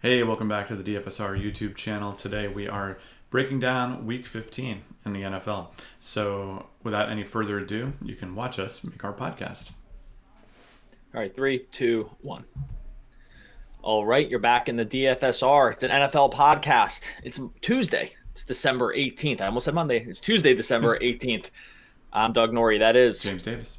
Hey, welcome back to the DFSR YouTube channel. Today we are breaking down Week 15 in the NFL. So without any further ado, you can watch us make our podcast. All right, 3, 2, 1. All right, you're back in the DFSR. It's an NFL podcast. It's Tuesday. It's December 18th. I almost said Monday. It's Tuesday, December 18th. I'm Doug Norrie. That is James Davis.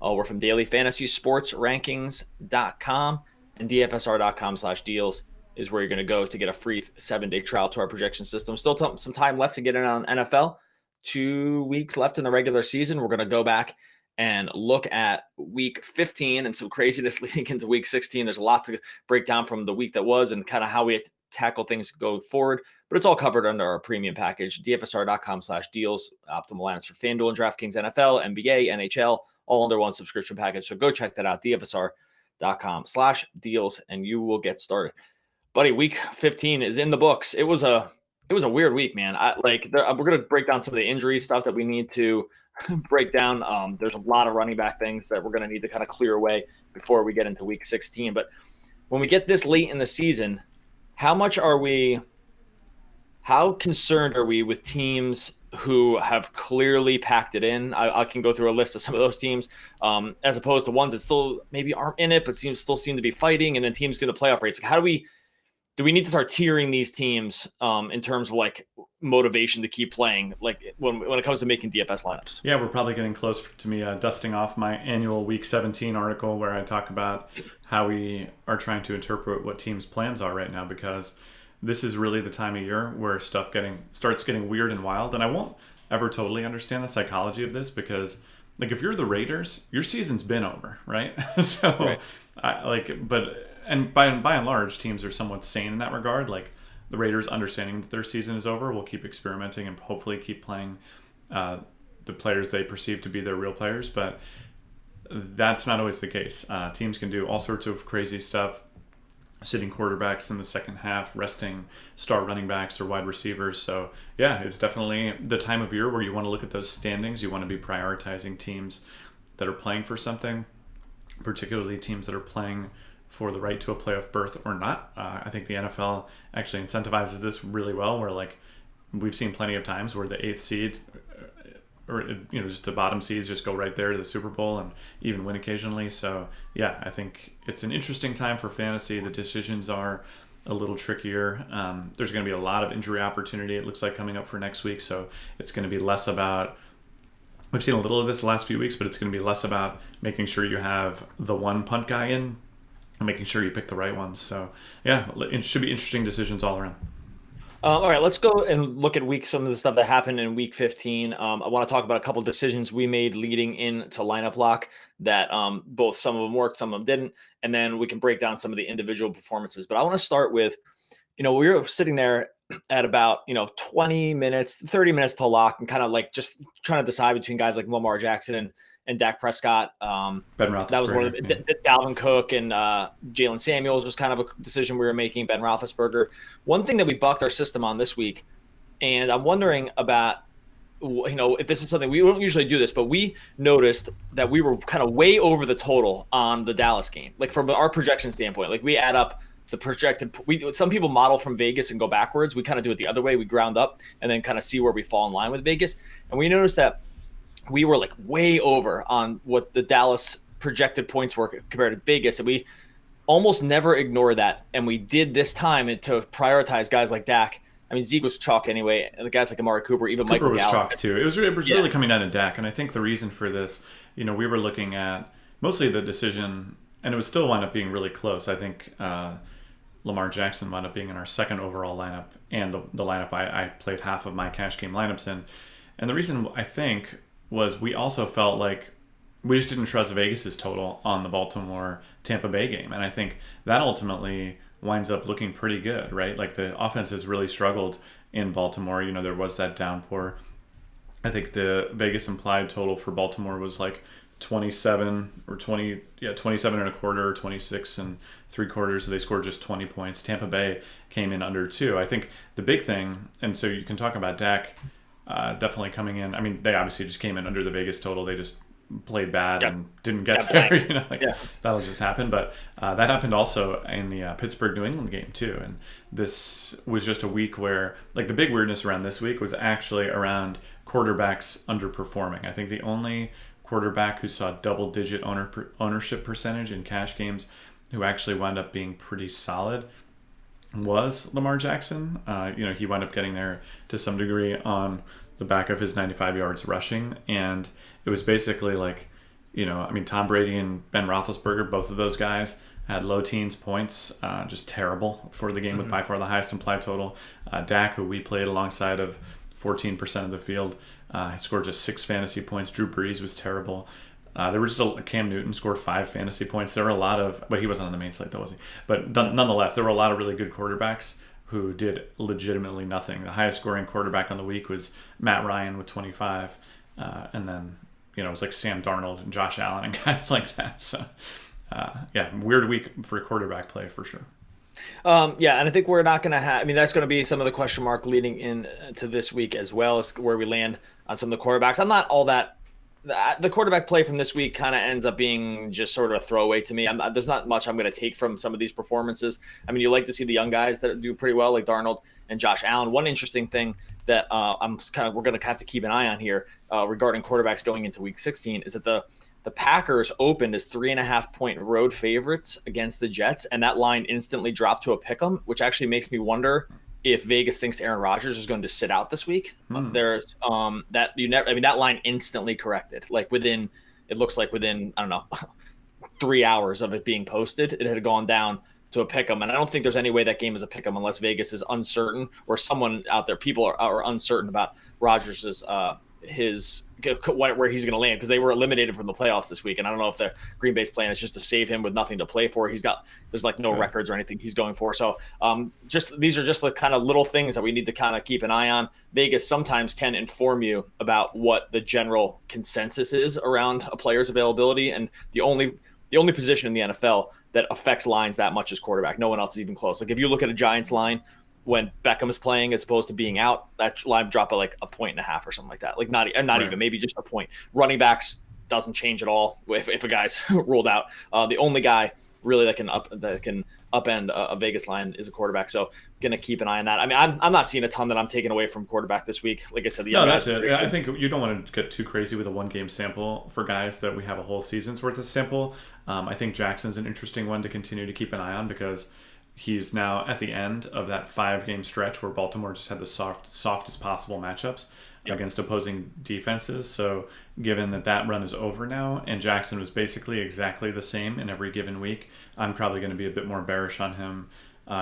We're from dailyfantasysportsrankings.com, and dfsr.com/deals is where you're going to go to get a free 7-day trial to our projection system. Still some time left to get in on NFL. 2 weeks left in the regular season. We're going to go back and look at week 15 and some craziness leading into week 16. There's a lot to break down from the week that was and kind of how we tackle things going forward, but it's all covered under our premium package, dfsr.com/deals, optimal lines for FanDuel and DraftKings, NFL, NBA, NHL, all under one subscription package. So go check that out, dfsr.com/deals, and you will get started. Buddy, week 15 is in the books. It was a weird week, man. We're going to break down some of the injury stuff that we need to break down. There's a lot of running back things that we're going to need to kind of clear away before we get into week 16. But when we get this late in the season, how concerned are we with teams who have clearly packed it in? I can go through a list of some of those teams, as opposed to ones that still maybe aren't in it, but still seem to be fighting, and then teams get the playoff race. Like, do we need to start tiering these teams in terms of like motivation to keep playing, like when it comes to making DFS lineups? Yeah, we're probably getting close to me dusting off my annual Week 17 article where I talk about how we are trying to interpret what teams' plans are right now, because this is really the time of year where stuff starts getting weird and wild. And I won't ever totally understand the psychology of this, because like if you're the Raiders, your season's been over, right? So Right. And by and large, teams are somewhat sane in that regard. Like the Raiders understanding that their season is over will keep experimenting and hopefully keep playing the players they perceive to be their real players. But that's not always the case. Teams can do all sorts of crazy stuff, sitting quarterbacks in the second half, resting star running backs or wide receivers. So yeah, it's definitely the time of year where you want to look at those standings. You want to be prioritizing teams that are playing for something, particularly teams that are playing for the right to a playoff berth or not. I think the NFL actually incentivizes this really well, where like we've seen plenty of times where the eighth seed or just the bottom seeds just go right there to the Super Bowl and even win occasionally. So yeah, I think it's an interesting time for fantasy. The decisions are a little trickier. There's going to be a lot of injury opportunity, it looks like, coming up for next week. So it's going to be less about, we've seen a little of this the last few weeks, but it's going to be less about making sure you have the one punt guy in and making sure you pick the right ones. So yeah, it should be interesting decisions all around. All right, let's go and look at some of the stuff that happened in week 15. I want to talk about a couple of decisions we made leading into lineup lock that both some of them worked, some of them didn't. And then we can break down some of the individual performances. But I want to start with, we were sitting there at about, 20 minutes, 30 minutes to lock, and kind of like just trying to decide between guys like Lamar Jackson and Dak Prescott. Ben Roethlisberger, That was one of Dalvin Cook and Jalen Samuels was kind of a decision we were making, Ben Roethlisberger. One thing that we bucked our system on this week, and I'm wondering about, if this is something, we don't usually do this, but we noticed that we were kind of way over the total on the Dallas game. Like from our projection standpoint, like we add up the projected, some people model from Vegas and go backwards. We kind of do it the other way. We ground up and then kind of see where we fall in line with Vegas. And we noticed that we were like way over on what the Dallas projected points were compared to Vegas. And we almost never ignore that. And we did this time to prioritize guys like Dak. I mean, Zeke was chalk anyway. And the guys like Amari Cooper, even Michael was Gallup. chalk too. It was really coming down to Dak. And I think the reason for this, we were looking at mostly the decision, and it was still wound up being really close. I think Lamar Jackson wound up being in our second overall lineup, and the lineup I played half of my cash game lineups in. And the reason, I think, was we also felt like we just didn't trust Vegas's total on the Baltimore Tampa Bay game. And I think that ultimately winds up looking pretty good, right? Like the offense has really struggled in Baltimore. There was that downpour. I think the Vegas implied total for Baltimore was like 27 and a quarter, or 26 and 3/4. So they scored just 20 points. Tampa Bay came in under 2. I think the big thing, and so you can talk about Dak definitely coming in. I mean, they obviously just came in under the Vegas total. They just played bad Got- and didn't get got there. blanked. Yeah. That'll just happen. But that happened also in the Pittsburgh New England game too. And this was just a week where like the big weirdness around this week was actually around quarterbacks underperforming. I think the only quarterback who saw double-digit ownership percentage in cash games who actually wound up being pretty solid was Lamar Jackson. He wound up getting there to some degree on the back of his 95 yards rushing, and it was basically like, Tom Brady and Ben Roethlisberger, both of those guys had low teens points, just terrible for the game with by far the highest implied total. Dak, who we played alongside of 14% of the field, scored just 6 fantasy points. Drew Brees was terrible. There was just Cam Newton scored 5 fantasy points. There were a lot of, but he wasn't on the main slate though, was he? But nonetheless, there were a lot of really good quarterbacks who did legitimately nothing. The highest scoring quarterback on the week was Matt Ryan with 25, and then it was like Sam Darnold and Josh Allen and guys like that. So weird week for quarterback play for sure. And I think we're not going to have. I mean, that's going to be some of the question mark leading into this week as well as where we land on some of the quarterbacks. I'm not all that. The quarterback play from this week kind of ends up being just sort of a throwaway to me. There's not much I'm going to take from some of these performances. I mean, you like to see the young guys that do pretty well, like Darnold and Josh Allen. One interesting thing that we're going to have to keep an eye on here regarding quarterbacks going into Week 16 is that the Packers opened as 3.5-point road favorites against the Jets, and that line instantly dropped to a pick'em, which actually makes me wonder if Vegas thinks Aaron Rodgers is going to sit out this week. There's that line instantly corrected. It looks like within I don't know 3 hours of it being posted, it had gone down to a pick'em, and I don't think there's any way that game is a pick'em unless Vegas is uncertain or someone out there, people are uncertain about Rodgers's where he's going to land, because they were eliminated from the playoffs this week, and I don't know if the Green Bay's plan is just to save him with nothing to play for. There's like no records or anything he's going for. So these are just the kind of little things that we need to kind of keep an eye on. Vegas sometimes can inform you about what the general consensus is around a player's availability, and the only position in the NFL that affects lines that much is quarterback. No one else is even close. Like if you look at a Giants line when Beckham is playing as opposed to being out, that line drop by like 1.5 or something like that. Like not even, maybe just a point. Running backs doesn't change at all if a guy's ruled out. The only guy really that can upend a Vegas line is a quarterback. So gonna keep an eye on that. I mean, I'm not seeing a ton that I'm taking away from quarterback this week. Like I said, the young guys. That's it. I think you don't want to get too crazy with a 1-game sample for guys that we have a whole season's worth of sample. I think Jackson's an interesting one to continue to keep an eye on because he's now at the end of that 5-game stretch where Baltimore just had the softest possible matchups against opposing defenses. So given that run is over now and Jackson was basically exactly the same in every given week, I'm probably going to be a bit more bearish on him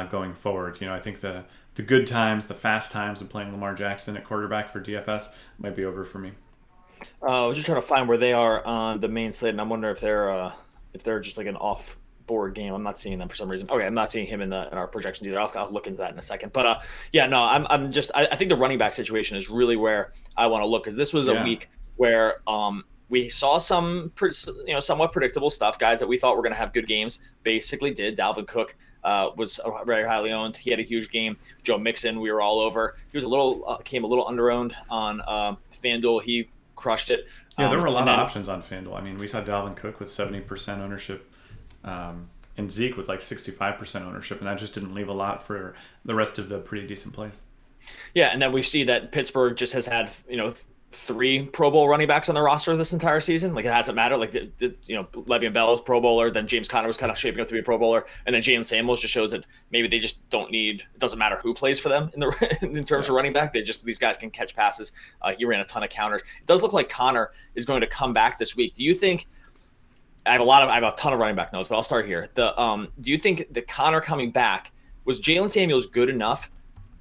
going forward. I think the good times, the fast times of playing Lamar Jackson at quarterback for DFS might be over for me. I was just trying to find where they are on the main slate, and I'm wondering if they're just like an off board game. I'm not seeing them for some reason. Okay, I'm not seeing him in our projections either. I'll look into that in a second. But I think the running back situation is really where I want to look, because this was a week where we saw some somewhat predictable stuff. Guys that we thought were going to have good games basically did. Dalvin Cook was very highly owned. He had a huge game. Joe Mixon, we were all over. He was came a little under-owned on FanDuel. He crushed it. Yeah, there were a lot of options on FanDuel. I mean, we saw Dalvin Cook with 70% ownership. And Zeke with like 65% ownership, and that just didn't leave a lot for the rest of the pretty decent plays. Yeah, and then we see that Pittsburgh just has had 3 Pro Bowl running backs on their roster this entire season. Like it hasn't mattered. Like Le'Veon Bell is Pro Bowler, then James Conner was kind of shaping up to be a Pro Bowler, and then Jalen Samuels just shows that maybe they just don't need. It doesn't matter who plays for them in terms of running back. These guys can catch passes. He ran a ton of counters. It does look like Conner is going to come back this week. Do you think? I have a ton of running back notes, but I'll start here. Do you think the Conner coming back, was Jalen Samuels good enough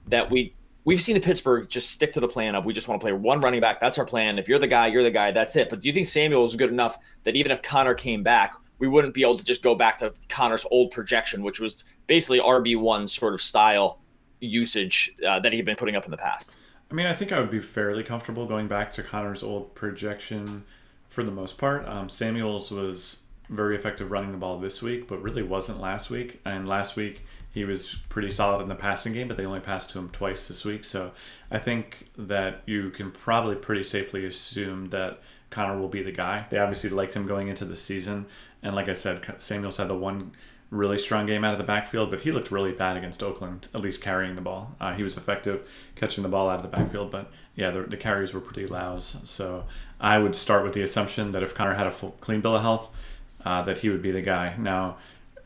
that we've seen the Pittsburgh just stick to the plan of we just want to play one running back. That's our plan. If you're the guy, that's it. But do you think Samuels is good enough that even if Conner came back, we wouldn't be able to just go back to Conner's old projection, which was basically RB1 sort of style usage that he had been putting up in the past? I mean, I think I would be fairly comfortable going back to Conner's old projection for the most part. Samuels was very effective running the ball this week, but really wasn't last week. And last week he was pretty solid in the passing game, but they only passed to him twice this week. So I think that you can probably pretty safely assume that Connor will be the guy. They obviously liked him going into the season. And like I said, Samuels had the one really strong game out of the backfield, but he looked really bad against Oakland, at least carrying the ball. He was effective catching the ball out of the backfield, but yeah, the carries were pretty lousy. So I would start with the assumption that if Connor had a full clean bill of health, that he would be the guy. Now,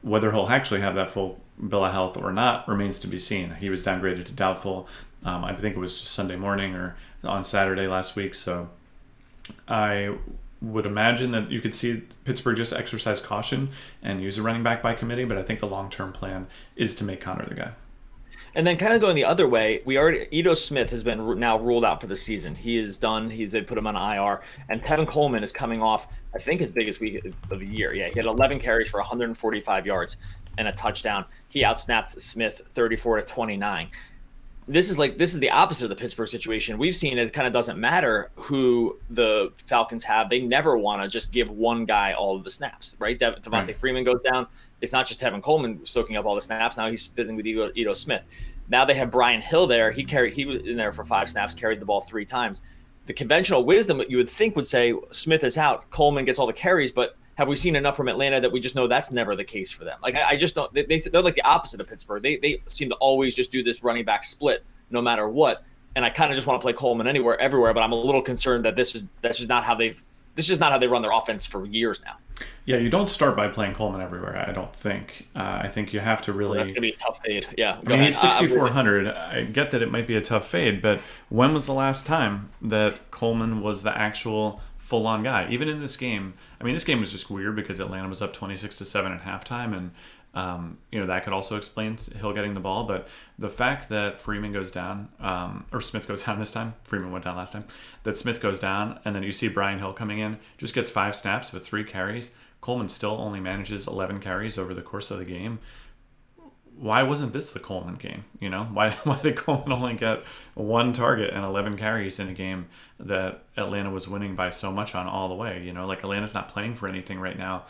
whether he'll actually have that full bill of health or not remains to be seen. He was downgraded to doubtful. I think it was just Sunday morning or on Saturday last week. So I would imagine that you could see Pittsburgh just exercise caution and use a running back by committee, but I think the long-term plan is to make Connor the guy. And then kind of going the other way, Ito Smith has been now ruled out for the season. He is done. They put him on IR. And Tevin Coleman is coming off, I think, his biggest week of the year. Yeah, he had 11 carries for 145 yards and a touchdown. He outsnapped Smith 34-29. This is the opposite of the Pittsburgh situation. We've seen it kind of doesn't matter who the Falcons have. They never want to just give one guy all of the snaps, right? Devontae Freeman goes down. It's not just Tevin Coleman soaking up all the snaps. Now he's spitting with Ito Smith. Now they have Brian Hill there. He was in there for 5 snaps, carried the ball 3 times. The conventional wisdom you would think would say Smith is out, Coleman gets all the carries, but have we seen enough from Atlanta that we just know that's never the case for them? Like I just don't. They're like the opposite of Pittsburgh. They seem to always just do this running back split no matter what. And I kind of just want to play Coleman everywhere. But I'm a little concerned that that's just not how they run their offense for years now. Yeah, you don't start by playing Coleman everywhere, I don't think. I think you have to really... Well, that's going to be a tough fade. Yeah. I mean, he's 6,400. I get that it might be a tough fade, but when was the last time that Coleman was the actual full-on guy? Even in this game, I mean, this game was just weird because Atlanta was up 26-7 at halftime, and that could also explain Hill getting the ball. But the fact that Freeman goes down, or Smith goes down this time, Freeman went down last time, that Smith goes down, and then you see Brian Hill coming in, just gets 5 snaps with 3 carries. Coleman still only manages 11 carries over the course of the game. Why wasn't this the Coleman game? Why did Coleman only get 1 target and 11 carries in a game that Atlanta was winning by so much on all the way? Like Atlanta's not playing for anything right now.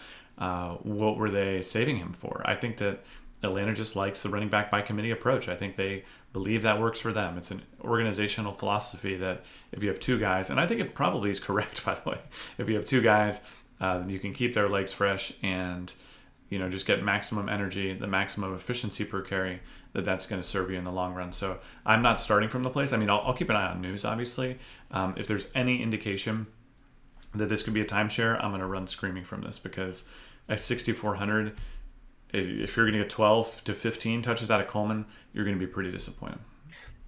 What were they saving him for? I think that Atlanta just likes the running back by committee approach. I think they believe that works for them. It's an organizational philosophy that if you have 2 guys, and I think it probably is correct, by the way, if you have 2 guys, then you can keep their legs fresh and just get maximum energy, the maximum efficiency per carry, that's going to serve you in the long run. So I'm not starting from the place. I mean, I'll keep an eye on news, obviously. If there's any indication that this could be a timeshare, I'm going to run screaming from this because at 6,400, if you're going to get 12 to 15 touches out of Coleman, you're going to be pretty disappointed.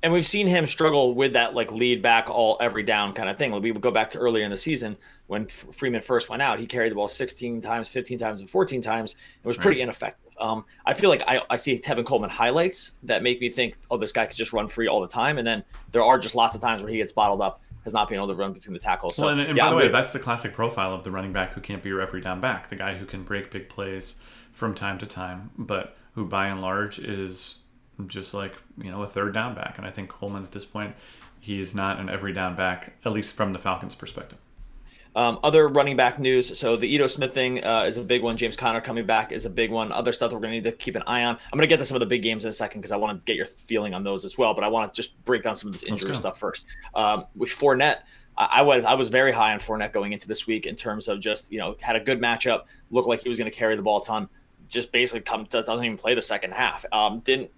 And we've seen him struggle with that like lead back every down kind of thing. We would go back to earlier in the season when Freeman first went out. He carried the ball 16 times, 15 times, and 14 times. It was pretty ineffective. I feel like I see Tevin Coleman highlights that make me think, oh, this guy could just run free all the time. And then there are just lots of times where he gets bottled up, has not been able to run between the tackles. So, and by the way, that's the classic profile of the running back who can't be your every down back, the guy who can break big plays from time to time, but who by and large is just like, a third down back. And I think Coleman at this point, he is not an every down back, at least from the Falcons' perspective. Other running back news. So the Ito Smith thing is a big one. James Conner coming back is a big one. Other stuff that we're going to need to keep an eye on. I'm going to get to some of the big games in a second because I want to get your feeling on those as well. But I want to just break down some of this injury stuff first. With Fournette, I was very high on Fournette going into this week in terms of just, had a good matchup, looked like he was going to carry the ball a ton. Just basically doesn't even play the second half. The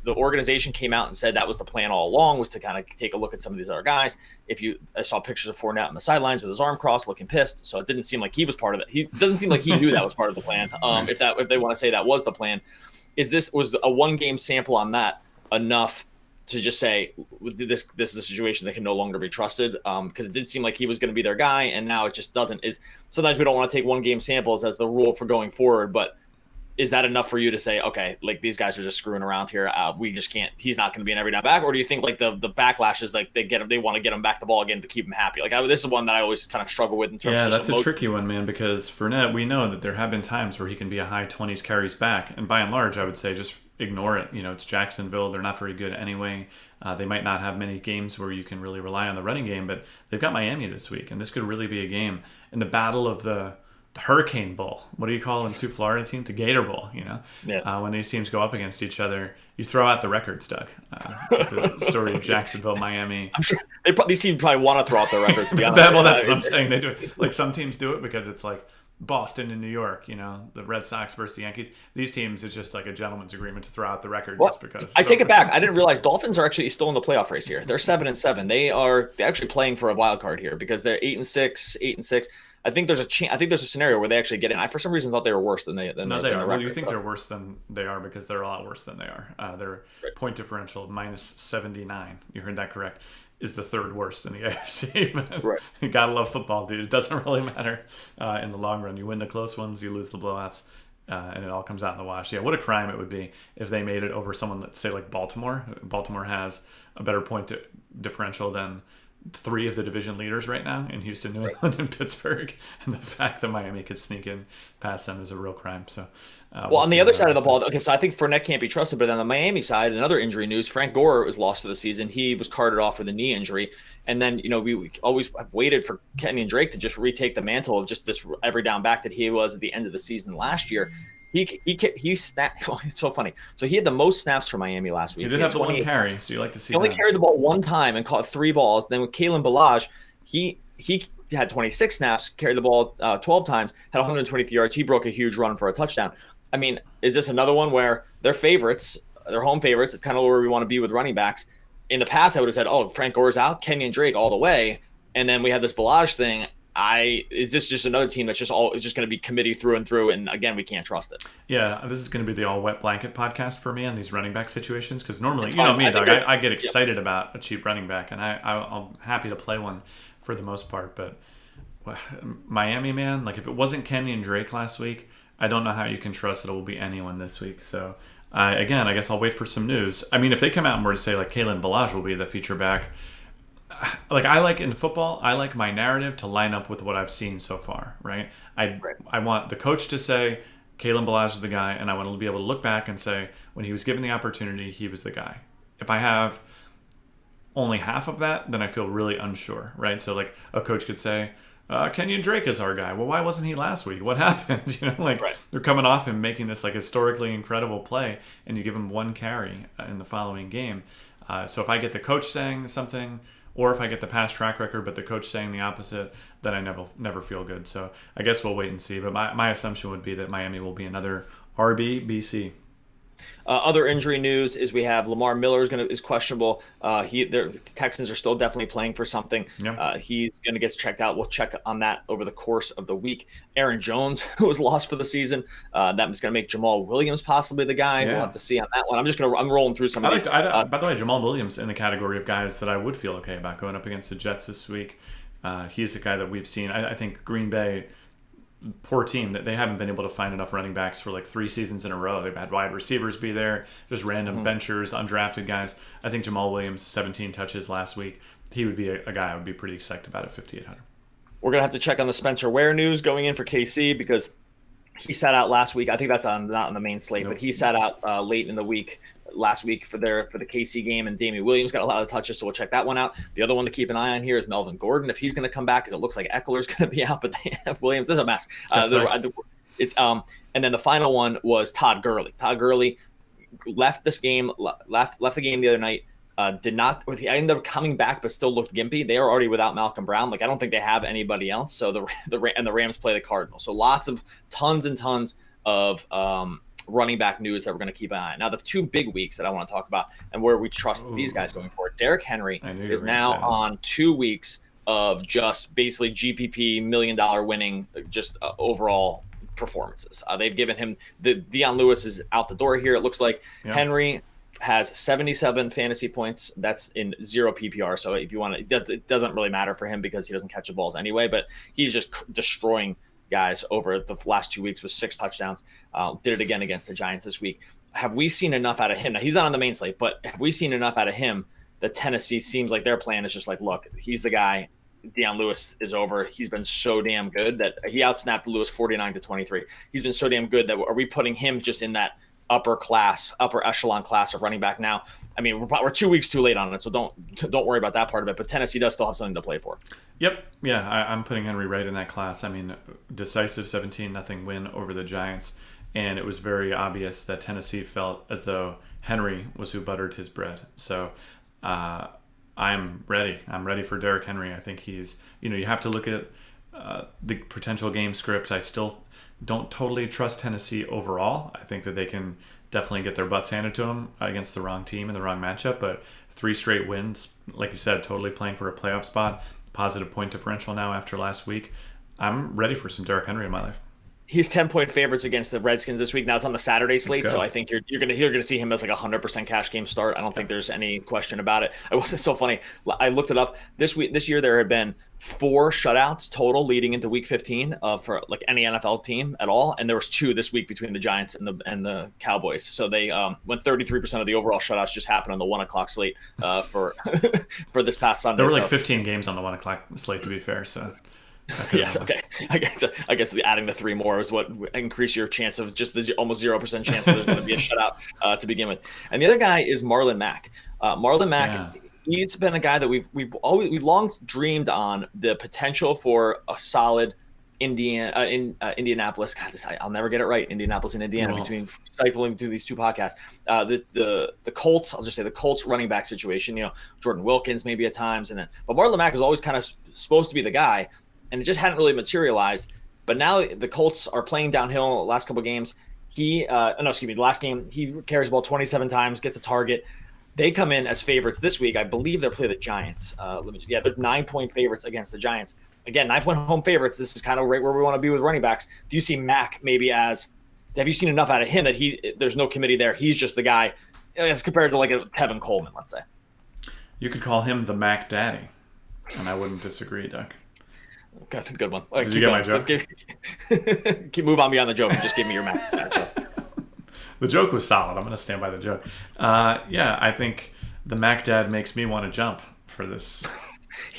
organization came out and said that was the plan all along, was to kind of take a look at some of these other guys. I saw pictures of Fournette on the sidelines with his arm crossed, looking pissed. So it didn't seem like he was part of it. It doesn't seem like he knew that was part of the plan. If they want to say that was the plan, was a 1-game sample on that enough to just say this is a situation that can no longer be trusted? Because it did seem like he was going to be their guy, and now it just doesn't. Sometimes we don't want to take 1-game samples as the rule for going forward, but is that enough for you to say, okay, like these guys are just screwing around here? We just can't. He's not going to be an every down back. Or do you think like the backlash is like they want to get him back the ball again to keep him happy? Like this is one that I always kind of struggle with in terms of. Yeah, that's a tricky one, man. Because Fournette, we know that there have been times where he can be a high 20s carries back, and by and large, I would say just ignore it. It's Jacksonville. They're not very good anyway. They might not have many games where you can really rely on the running game, but they've got Miami this week, and this could really be a game in the battle of the the Hurricane Bowl. What do you call them? Two Florida teams, the Gator Bowl. Yeah. When these teams go up against each other, you throw out the records, Doug. The story of Jacksonville, Miami. I'm sure these teams probably want to throw out their records. To be honest. Well, that's what I'm saying. They do it. Like some teams do it because it's like Boston and New York. The Red Sox versus the Yankees. These teams, it's just like a gentleman's agreement to throw out the record just because. I take it back. I didn't realize Dolphins are actually still in the playoff race here. They're 7-7. They're actually playing for a wild card here because they're 8-6, 8-6. I think there's a scenario where they actually get in. I for some reason thought they were worse than they are. Well, you think they're worse than they are because they're a lot worse than they are. Their point differential -79. You heard that correct. Is the third worst in the AFC. Right. You gotta love football, dude. It doesn't really matter in the long run. You win the close ones, you lose the blowouts, and it all comes out in the wash. Yeah, what a crime it would be if they made it over someone that, say, like Baltimore. Baltimore has a better point differential than 3 of the division leaders right now in Houston, New England, and Pittsburgh. And the fact that Miami could sneak in past them is a real crime. So, on the other side of the ball, okay, so I think Fournette can't be trusted, but on the Miami side, another injury news, Frank Gore was lost for the season. He was carted off with a knee injury. And then, we always have waited for Kenyon Drake to just retake the mantle of just this every down back that he was at the end of the season last year. He snapped. Oh, it's so funny. So he had the most snaps for Miami last week. He did have the one carry, so you like to see. He only carried the ball one time and caught 3 balls. Then with Kalen Ballage, he had 26 snaps, carried the ball 12 times, had 123 yards. He broke a huge run for a touchdown. I mean, is this another one where they're favorites, they're home favorites? It's kind of where we want to be with running backs. In the past, I would have said, "Oh, Frank Gore's out, Kenyon Drake all the way," and then we had this Ballage thing. Is this just another team that's just going to be committee through and through? And again, we can't trust it. Yeah, this is going to be the all wet blanket podcast for me on these running back situations because normally, you know me, Doug, I get excited about a cheap running back, and I'm happy to play one for the most part. But Miami, man, like if it wasn't Kenyon Drake last week, I don't know how you can trust that it will be anyone this week. So I guess I'll wait for some news. I mean, if they come out and were to say like Kalen Ballage will be the feature back. Like I like in football, I like my narrative to line up with what I've seen so far, right? I want the coach to say Kalen Ballage is the guy, and I want to be able to look back and say when he was given the opportunity, he was the guy. If I have only half of that, then I feel really unsure, right? So like a coach could say, Kenyon Drake is our guy. Well, why wasn't he last week? What happened? They're coming off him making this like historically incredible play, and you give him 1 carry in the following game. So if I get the coach saying something, or if I get the past track record, but the coach saying the opposite, then I never feel good. So I guess we'll wait and see. But my assumption would be that Miami will be another RBBC. Other injury news is we have Lamar Miller is questionable. The Texans are still definitely playing for something. Yep. He's going to get checked out. We'll check on that over the course of the week. Aaron Jones, who was lost for the season, that was going to make Jamal Williams possibly the guy. Yeah. We'll have to see on that one. I'm rolling through some of these. By the way, Jamal Williams in the category of guys that I would feel okay about going up against the Jets this week. He's a guy that we've seen. I think Green Bay, poor team, that they haven't been able to find enough running backs for like 3 seasons in a row. They've had wide receivers be there, just random benchers, undrafted guys. I think Jamal Williams, 17 touches last week. He would be a guy I would be pretty excited about at 5,800. We're going to have to check on the Spencer Ware news going in for KC because he sat out last week. I think that's not on the main slate, but he sat out late in the week last week for the KC game, and Damian Williams got a lot of touches, so we'll check that one out. The other one to keep an eye on here is Melvin Gordon, if he's going to come back, because it looks like Eckler's going to be out, but they have Williams. This is a mess. And then the final one was Todd Gurley. Todd Gurley left the game the other night. He ended up coming back, but still looked gimpy. They are already without Malcolm Brown. Like I don't think they have anybody else. So the Rams play the Cardinals. So tons and tons of running back news that we're going to keep an eye on. Now, the 2 big weeks that I want to talk about and where we trust these guys going forward. Derrick Henry is now on 2 weeks of just basically GPP $1 million winning, just overall performances. They've given him Deion Lewis is out the door here. It looks like Henry has 77 fantasy points. That's in 0 PPR. So if you want to, it doesn't really matter for him because he doesn't catch the balls anyway, but he's just destroying guys over the last 2 weeks with 6 touchdowns. Did it again against the Giants this week. Have we seen enough out of him? Now, he's not on the main slate, but have we seen enough out of him that Tennessee seems like their plan is just like, look, he's the guy. Deion Lewis is over. He's been so damn good that he outsnapped Lewis 49-23. He's been so damn good that are we putting him just in that upper echelon class of running back now. I mean, we're 2 weeks too late on it, so don't worry about that part of it. But Tennessee does still have something to play for. Yep. Yeah, I'm putting Henry right in that class. I mean, decisive 17-0 win over the Giants, and it was very obvious that Tennessee felt as though Henry was who buttered his bread. So I'm ready. I'm ready for Derrick Henry. I think he's, you have to look at the potential game script. I still don't totally trust Tennessee overall. I think that they can definitely get their butts handed to them against the wrong team in the wrong matchup, but 3 straight wins, like you said, totally playing for a playoff spot, positive point differential now after last week. I'm ready for some Derrick Henry in my life. He's 10-point favorites against the Redskins this week. Now it's on the Saturday slate, so I think you're gonna see him as like a 100% cash game start. I don't think there's any question about it. It was so funny. I looked it up this year. There had been 4 shutouts total leading into Week 15 for like any NFL team at all, and there was 2 this week between the Giants and the Cowboys. So they went 33% of the overall shutouts just happened on the 1 o'clock slate for for this past Sunday. There were like 15 games on the 1 o'clock slate, to be fair. So. Yes. Okay. I guess adding the 3 more is what increase your chance of just the almost 0% chance that there's going to be a shutout to begin with. And the other guy is Marlon Mack. Marlon Mack, he's been a guy that we've long dreamed on the potential for a solid Indianapolis. God, I'll never get it right. Indianapolis and Indiana, between stifling through these 2 podcasts. The Colts. I'll just say the Colts running back situation. Jordan Wilkins maybe at times, but Marlon Mack is always kind of supposed to be the guy. And it just hadn't really materialized. But now the Colts are playing downhill the last couple of games. The last game, he carries the ball 27 times, gets a target. They come in as favorites this week. I believe they're playing the Giants. They're 9-point favorites against the Giants. Again, 9-point home favorites. This is kind of right where we want to be with running backs. Do you see Mack maybe have you seen enough out of him that there's no committee there? He's just the guy as compared to like a Tevin Coleman, let's say. You could call him the Mac Daddy, and I wouldn't disagree, Doug. Good one. Did you get my joke? Keep move on beyond the joke. You just give me your Mac. The joke was solid. I'm going to stand by the joke. I think the Mac Dad makes me want to jump for this.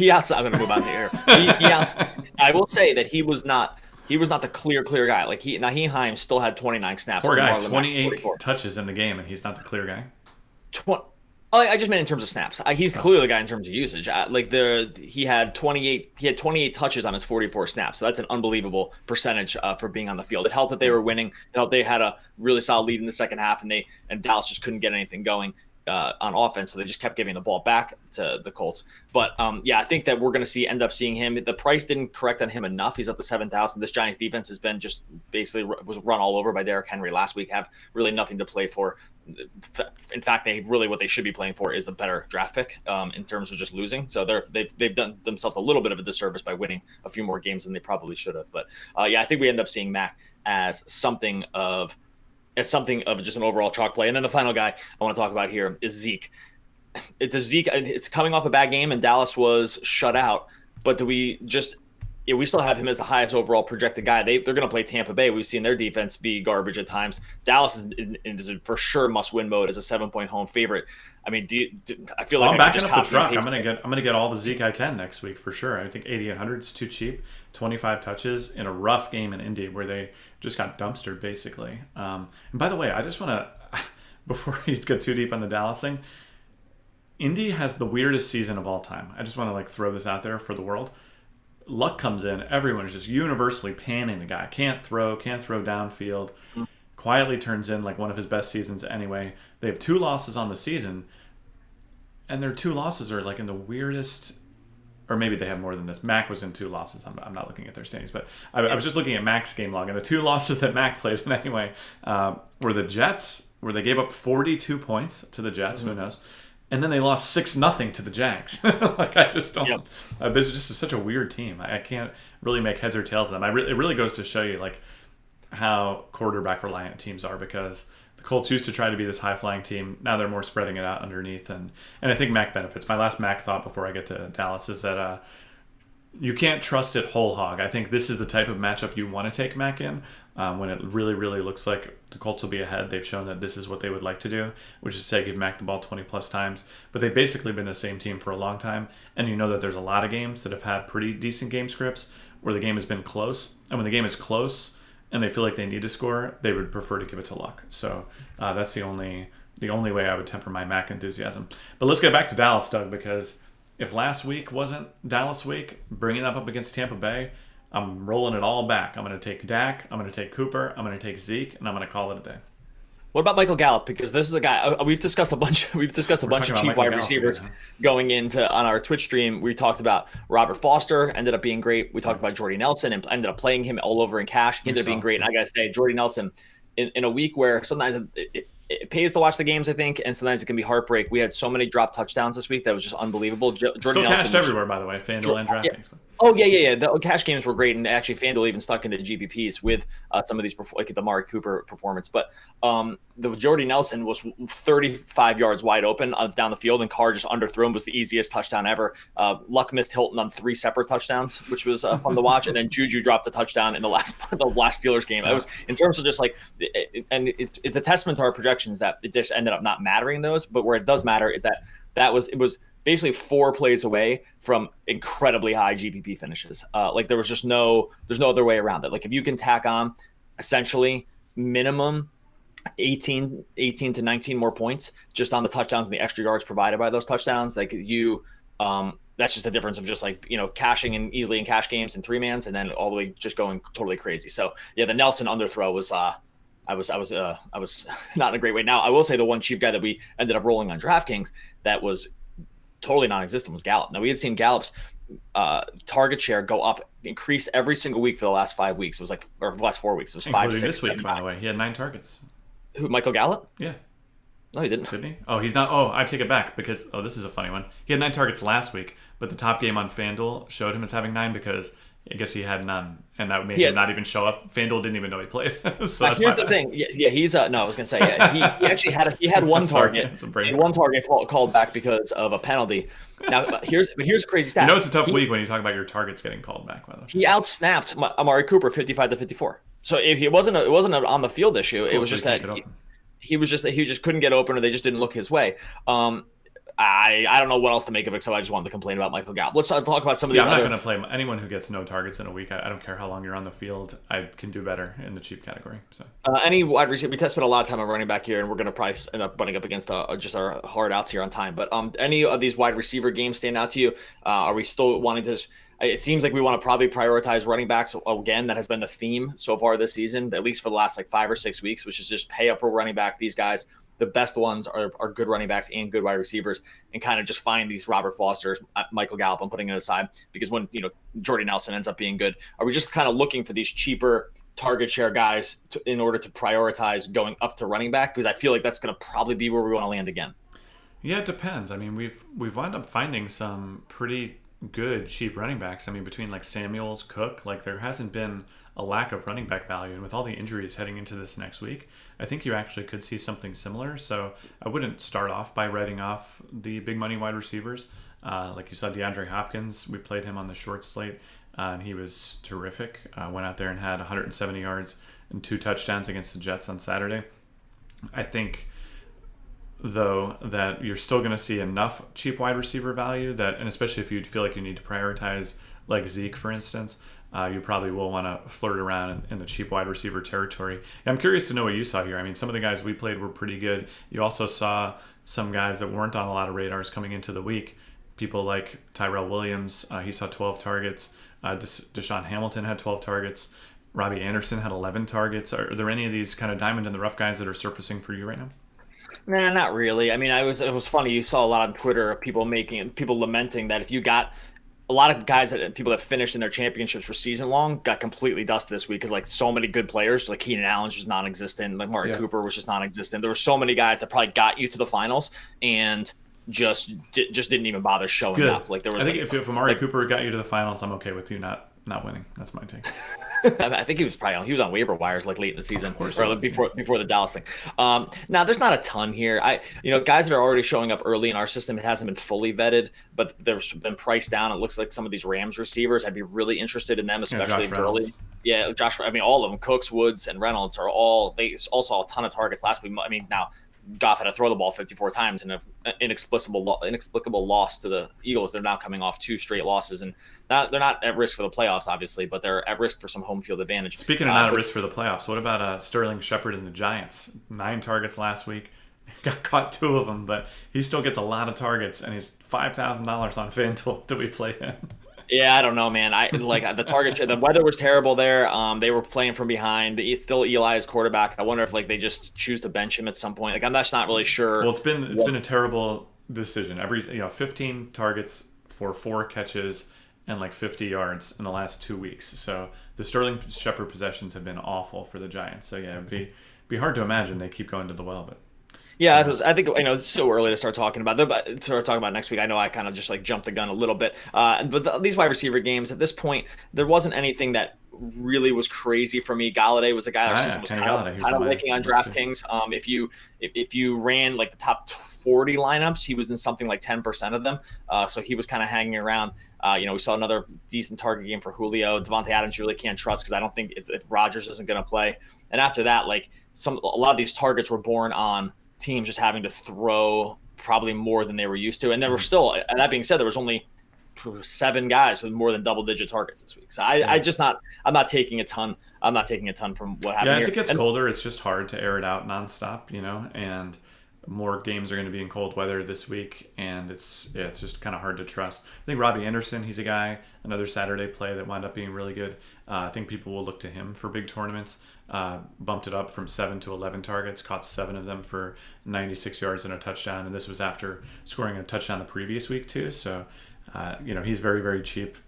I'm going to move on here. I will say that he was not the clear guy. Like Nyheim Hines still had 29 snaps. Poor guy, 28 touches in the game, and he's not the clear guy. I just meant in terms of snaps. He's clearly the guy in terms of usage. He had 28 touches on his 44 snaps. So that's an unbelievable percentage for being on the field. It helped that they were winning. It helped they had a really solid lead in the second half, and Dallas just couldn't get anything going on offense, so they just kept giving the ball back to the Colts. But I think that we're going to end up seeing him. The price didn't correct on him enough. He's up to 7,000. This Giants defense has been just basically was run all over by Derrick Henry last week. Have really nothing to play for. In fact, what they should be playing for is the better draft pick in terms of just losing. So they've done themselves a little bit of a disservice by winning a few more games than they probably should have. But I think we end up seeing Mack as something of just an overall chalk play. And then the final guy I want to talk about here is Zeke. It's coming off a bad game, and Dallas was shut out. But we still have him as the highest overall projected guy. They're going to play Tampa Bay. We've seen their defense be garbage at times. Dallas is in for sure must-win mode as a 7-point home favorite. I mean, I feel like I'm backing up the truck. I'm gonna get all the Zeke I can next week for sure. I think 8,800 is too cheap. 25 touches in a rough game in Indy where they just got dumpstered basically. And by the way, I just want to, before you get too deep on the Dallas thing, Indy has the weirdest season of all time. I just want to throw this out there for the world. Luck comes in. Everyone is just universally panning the guy. Can't throw downfield. Quietly turns in one of his best seasons anyway. They have 2 losses on the season, and their 2 losses are in the weirdest, or maybe they have more than this. Mac was in 2 losses. I'm not looking at their standings, but I was just looking at Mac's game log, and the 2 losses that Mac played in anyway were the Jets, where they gave up 42 points to the Jets. Mm-hmm. Who knows? And then they lost 6-0 to the Jags. I just don't. Yep. This is just such a weird team. I can't really make heads or tails of them. It really goes to show you how quarterback reliant teams are, because the Colts used to try to be this high flying team. Now they're more spreading it out underneath, and I think Mac benefits. My last Mac thought before I get to Dallas is that you can't trust it whole hog. I think this is the type of matchup you want to take Mac in when it really, really looks like the Colts will be ahead. They've shown that this is what they would like to do, which is to say give Mac the ball 20-plus times. But they've basically been the same team for a long time, and you know that there's a lot of games that have had pretty decent game scripts where the game has been close. And when the game is close and they feel like they need to score, they would prefer to give it to Luck. So that's the only way I would temper my Mac enthusiasm. But let's get back to Dallas, Doug, because if last week wasn't Dallas week, bringing it up against Tampa Bay, I'm rolling it all back. I'm going to take Dak, I'm going to take Cooper, I'm going to take Zeke, and I'm going to call it a day. What about Michael Gallup? Because this is a guy we've discussed a bunch. We've discussed a bunch of cheap wide receivers going into on our Twitch stream. We talked about Robert Foster, ended up being great. We talked about Jordy Nelson and ended up playing him all over in cash. He ended up being great. And I gotta say, Jordy Nelson, in a week where sometimes it pays to watch the games, I think, and sometimes it can be heartbreak. We had so many drop touchdowns this week that was just unbelievable. Jordy Still Nelson cashed everywhere, by the way, FanDuel and DraftKings. Yeah. Oh, yeah. The cash games were great, and actually FanDuel even stuck into the GPPs with some of these, like the Amari Cooper performance. But the Jordy Nelson was 35 yards wide open down the field, and Carr just underthrew him. Was the easiest touchdown ever. Luck missed Hilton on 3 separate touchdowns, which was fun to watch, and then Juju dropped the touchdown in the last Steelers game. It was, in terms of just like, it's a testament to our projections that it just ended up not mattering those, but where it does matter is that it was basically 4 plays away from incredibly high GPP finishes. Like there's no other way around it. Like if you can tack on essentially minimum 18 to 19 more points just on the touchdowns and the extra yards provided by those touchdowns, like that's just the difference of just like, cashing in easily in cash games and 3-mans and then all the way just going totally crazy. So yeah, the Nelson underthrow was, I was not in a great way. Now I will say the one cheap guy that we ended up rolling on DraftKings that was totally non-existent was Gallup. Now we had seen Gallup's target share go up, increase every single week for the last 5 weeks. It was like, or the last 4 weeks. It was including 5, 6, this week, 7, by the way. He had 9 targets. Who, Michael Gallup? Yeah. No, he didn't. Didn't he? Oh, he's not. Oh, I take it back because, this is a funny one. He had 9 targets last week, but the top game on FanDuel showed him as having 9 because I guess he had none, and that made him not even show up. FanDuel didn't even know he played. So here's the thing. Yeah, he's no. I was gonna say, he actually had one target. He had one target called back because of a penalty. Now here's a crazy stat. It's a tough week when you talk about your targets getting called back. By the way, he outsnapped Amari Cooper 55-54. So if it wasn't an on the field issue, it was just that he just couldn't get open, or they just didn't look his way. I don't know what else to make of it, so I just wanted to complain about Michael Gallup. Let's talk about some of these. I'm not going to play anyone who gets no targets in a week. I don't care how long you're on the field. I can do better in the cheap category. So any wide receiver, we spent a lot of time on running back here, and we're going to probably end up butting up against just our hard outs here on time. But any of these wide receiver games stand out to you? Are we still wanting to? It seems like we want to probably prioritize running backs again. That has been the theme so far this season, at least for the last 5 or 6 weeks, which is just pay up for running back. These guys, the best ones are good running backs and good wide receivers, and kind of just find these Robert Fosters, Michael Gallup, I'm putting it aside because when Jordy Nelson ends up being good, are we just kind of looking for these cheaper target share guys in order to prioritize going up to running back? Because I feel like that's going to probably be where we want to land again. Yeah, it depends. I mean, we've wound up finding some pretty good cheap running backs. I mean, between like Samuels, Cook, there hasn't been a lack of running back value, and with all the injuries heading into this next week, I think you actually could see something similar. So I wouldn't start off by writing off the big money wide receivers. Like you saw DeAndre Hopkins, we played him on the short slate, and he was terrific. Went out there and had 170 yards and 2 touchdowns against the Jets on Saturday. I think, though, that you're still going to see enough cheap wide receiver value that, and especially if you feel like you need to prioritize, like Zeke, for instance, you probably will want to flirt around in the cheap wide receiver territory. And I'm curious to know what you saw here. I mean, some of the guys we played were pretty good. You also saw some guys that weren't on a lot of radars coming into the week. People like Tyrell Williams, he saw 12 targets. Deshaun Hamilton had 12 targets. Robbie Anderson had 11 targets. Are there any of these kind of diamond in the rough guys that are surfacing for you right now? Nah, not really. I mean, it was funny. You saw a lot on Twitter of people lamenting that if you got a lot of guys people that finished in their championships for season long got completely dusted this week because so many good players like Keenan Allen's just non-existent, like Amari Cooper was just non-existent. There were so many guys that probably got you to the finals and just didn't even bother showing up. Like there was, I think if Amari Cooper got you to the finals, I'm okay with you not winning. That's my take. I think he was on waiver wires late in the season, or before the Dallas thing. Now there's not a ton here. Guys that are already showing up early in our system, it hasn't been fully vetted, but there's been priced down. It looks like some of these Rams receivers, I'd be really interested in them, especially early. Yeah, Josh. I mean, all of them, Cooks, Woods, and Reynolds they all saw a ton of targets last week. I mean, now Goff had to throw the ball 54 times in an inexplicable loss to the Eagles. They're now coming off 2 straight losses, and they're not at risk for the playoffs, obviously, but they're at risk for some home field advantage. Speaking of not at risk for the playoffs, what about Sterling Shepard and the Giants? 9 targets last week. Got caught 2 of them, but he still gets a lot of targets, and he's $5,000 on FanDuel. Do we play him? Yeah, I don't know, man. I like the target. The weather was terrible there. They were playing from behind. It's still Eli's quarterback. I wonder if they just choose to bench him at some point. I'm just not really sure. Well, it's been a terrible decision. 15 targets for 4 catches and 50 yards in the last 2 weeks. So the Sterling Shepard possessions have been awful for the Giants. So yeah, it'd be hard to imagine they keep going to the well, but. Yeah, I think it's so early to start talking about next week. I know I kind of just jumped the gun a little bit, but these wide receiver games at this point, there wasn't anything that really was crazy for me. Galladay was a guy that was kind of liking on DraftKings. If you ran the top 40 lineups, he was in something like 10% of them, so he was kind of hanging around. We saw another decent target game for Julio. Devontae Adams you really can't trust because I don't think if Rodgers isn't going to play. And after that, a lot of these targets were born on teams just having to throw probably more than they were used to. And there were still, and that being said, there was only 7 guys with more than double-digit targets this week. So I'm not taking a ton. I'm not taking a ton from what happened. Yeah, as it gets colder, it's just hard to air it out nonstop, and more games are going to be in cold weather this week, and it's just kind of hard to trust. I think Robbie Anderson, he's a guy, another Saturday play that wound up being really good. I think people will look to him for big tournaments. Bumped it up from 7 to 11 targets, caught 7 of them for 96 yards and a touchdown, and this was after scoring a touchdown the previous week too. So, he's very, very cheap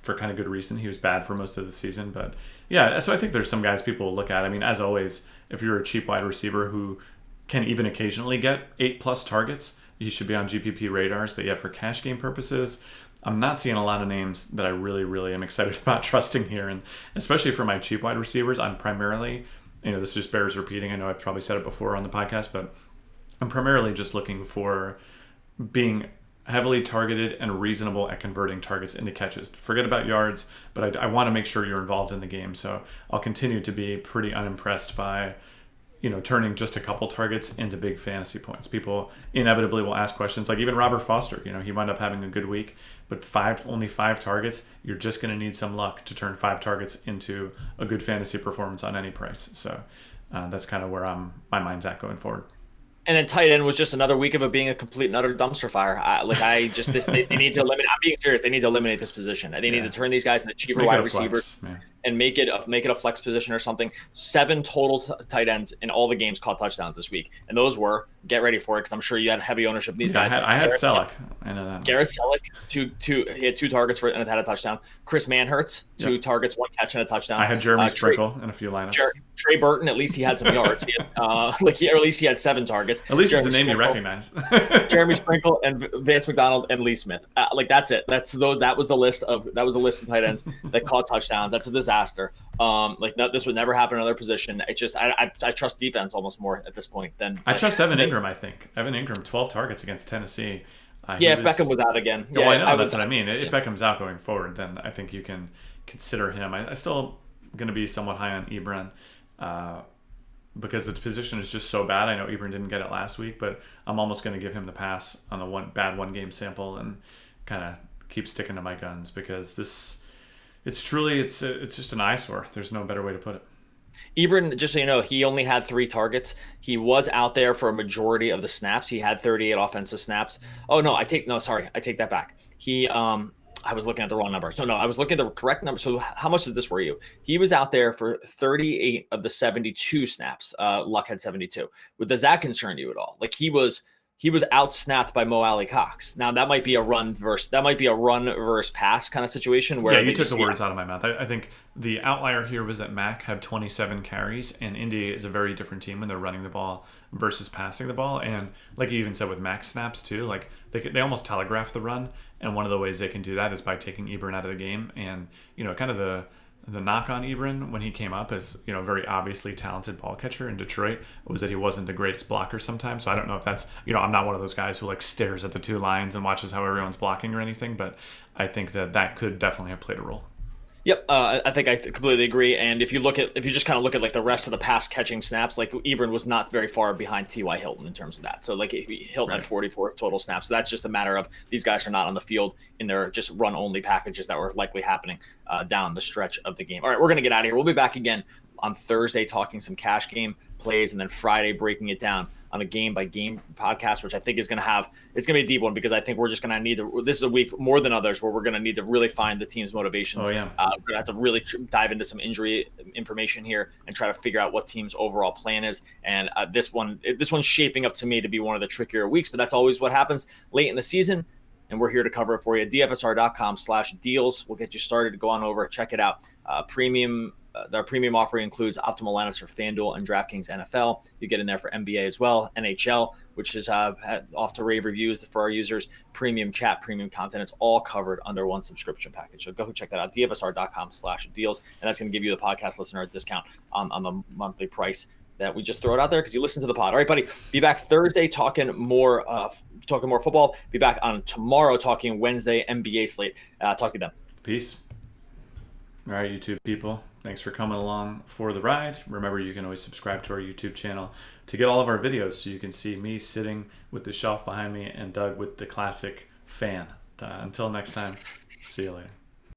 for kind of good reason. He was bad for most of the season, but yeah. So I think there's some guys people will look at. I mean, as always, if you're a cheap wide receiver who can even occasionally get 8+ targets, you should be on GPP radars. But yeah, for cash game purposes, I'm not seeing a lot of names that I really, really am excited about trusting here. And especially for my cheap wide receivers, I'm primarily, this just bears repeating. I know I've probably said it before on the podcast, but I'm primarily just looking for being heavily targeted and reasonable at converting targets into catches. Forget about yards, but I want to make sure you're involved in the game. So I'll continue to be pretty unimpressed by turning just a couple targets into big fantasy points. People inevitably will ask questions like even Robert Foster, he wound up having a good week, but only 5 targets. You're just going to need some luck to turn 5 targets into a good fantasy performance on any price. So that's kind of where my mind's at going forward. And then tight end was just another week of it being a complete and utter dumpster fire. They need to eliminate. I'm being serious. They need to eliminate this position. They need to turn these guys into cheaper wide receivers and make it a flex position or something. 7 total tight ends in all the games caught touchdowns this week, and those were, get ready for it because I'm sure you had heavy ownership of these guys. I had Selleck. I know that. Garrett Selleck, he had 2 targets and it had a touchdown. Chris Manhertz, 2 targets, 1 catch and a touchdown. I had Jeremy Sprinkle in a few lineups. Trey Burton, at least he had some yards. Or at least he had 7 targets. At least it's a name you recognize. Jeremy Sprinkle and Vance McDonald and Lee Smith. That's it. That was the list of tight ends that caught touchdowns. That's a disaster. This would never happen in another position. It's just I trust defense almost more at this point than I trust Evan Ingram. I think Evan Ingram 12 targets against Tennessee. If Beckham was out again. Yeah, I know that's what I mean. If Beckham's out going forward, then I think you can consider him. I still going to be somewhat high on Ebron. Because the position is just so bad. I know Ebron didn't get it last week, but I'm almost going to give him the pass on the one game sample and kind of keep sticking to my guns because it's just an eyesore. There's no better way to put it. Ebron, just so you know, he only had 3 targets. He was out there for a majority of the snaps. He had 38 offensive snaps. Oh no, I take that back. I was looking at the wrong number. So no, I was looking at the correct number. So how much of this were you? He was out there for 38 of the 72 snaps. Luck had 72. Does that concern you at all? He was outsnapped by Mo Alley Cox. Now that might be a run versus pass kind of situation where you took the words out of my mouth. I think the outlier here was that Mac had 27 carries, and Indy is a very different team when they're running the ball versus passing the ball. And like you even said with Mac snaps too, they almost telegraph the run. And one of the ways they can do that is by taking Ebron out of the game. And kind of the knock on Ebron when he came up as a very obviously talented ball catcher in Detroit was that he wasn't the greatest blocker sometimes. So I don't know if that's I'm not one of those guys who stares at the 2 lines and watches how everyone's blocking or anything, but I think that could definitely have played a role. Yep, I think I completely agree. And if you just kind of look at like the rest of the pass catching snaps, like Ebron was not very far behind T.Y. Hilton in terms of that. So like Hilton Right. had 44 total snaps. So that's just a matter of these guys are not on the field in their just run only packages that were likely happening down the stretch of the game. All right, we're gonna get out of here. We'll be back again on Thursday talking some cash game plays, and then Friday breaking it down on a game by game podcast, which I think is going to be a deep one, because I think we're just going to need this is a week more than others where we're going to need to really find the team's motivations. Oh, yeah. We're going to have to really dive into some injury information here and try to figure out what team's overall plan is. And this one's shaping up to me to be one of the trickier weeks, but that's always what happens late in the season. And we're here to cover it for you. DFSR.com/deals. We'll get you started. Go on over, check it out. Our premium offering includes optimal lineups for FanDuel and DraftKings NFL. You get in there for NBA as well, NHL, which is off to rave reviews for our users, premium chat, premium content. It's all covered under one subscription package. So go check that out, DFSR.com/deals. And that's going to give you the podcast listener a discount on the monthly price that we just throw it out there because you listen to the pod. All right, buddy. Be back Thursday talking more football. Be back on tomorrow talking Wednesday NBA slate. Talk to you then. Peace. All right, YouTube people. Thanks for coming along for the ride. Remember, you can always subscribe to our YouTube channel to get all of our videos so you can see me sitting with the shelf behind me and Doug with the classic fan. Until next time, see you later.